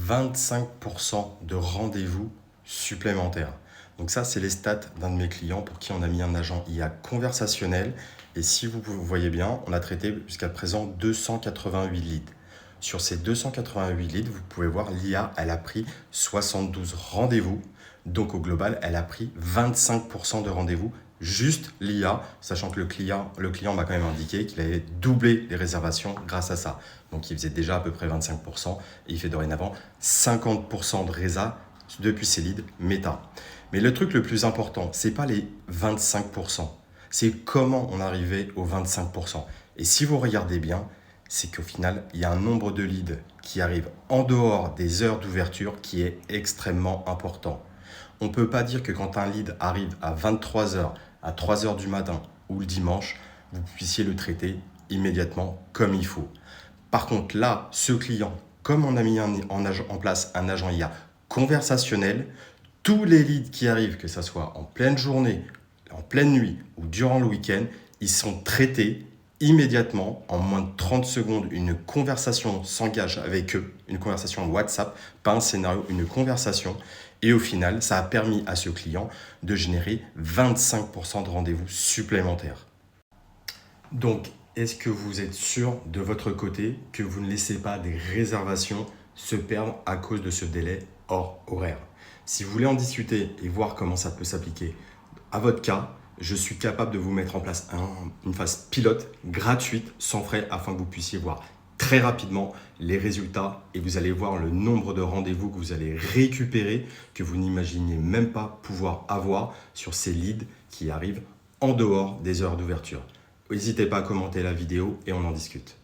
25% de rendez-vous supplémentaires. Donc ça, c'est les stats d'un de mes clients pour qui on a mis un agent IA conversationnel. Et si vous voyez bien, on a traité jusqu'à présent 288 leads. Sur ces 288 leads, vous pouvez voir l'IA, elle a pris 72 rendez-vous. Donc au global, elle a pris 25% de rendez-vous, juste l'IA, sachant que le client m'a quand même indiqué qu'il avait doublé les réservations grâce à ça. Donc il faisait déjà à peu près 25% et il fait dorénavant 50% de résa depuis ses leads méta. Mais le truc le plus important, c'est pas les 25%, c'est comment on arrivait aux 25%. Et si vous regardez bien, c'est qu'au final, il y a un nombre de leads qui arrivent en dehors des heures d'ouverture qui est extrêmement important. On ne peut pas dire que quand un lead arrive à 23 heures, à 3 heures du matin ou le dimanche, vous puissiez le traiter immédiatement comme il faut. Par contre, là, ce client, comme on a mis en place un agent IA conversationnel, tous les leads qui arrivent, que ce soit en pleine journée, en pleine nuit ou durant le week-end, ils sont traités immédiatement. En moins de 30 secondes, une conversation s'engage avec eux, une conversation WhatsApp, pas un scénario, une conversation. Et au final, ça a permis à ce client de générer 25% de rendez-vous supplémentaires. Donc, est-ce que vous êtes sûr de votre côté que vous ne laissez pas des réservations se perdre à cause de ce délai hors horaire? Si vous voulez en discuter et voir comment ça peut s'appliquer à votre cas, je suis capable de vous mettre en place une phase pilote gratuite sans frais afin que vous puissiez voir très rapidement les résultats et vous allez voir le nombre de rendez-vous que vous allez récupérer que vous n'imaginez même pas pouvoir avoir sur ces leads qui arrivent en dehors des heures d'ouverture. N'hésitez pas à commenter la vidéo et on en discute.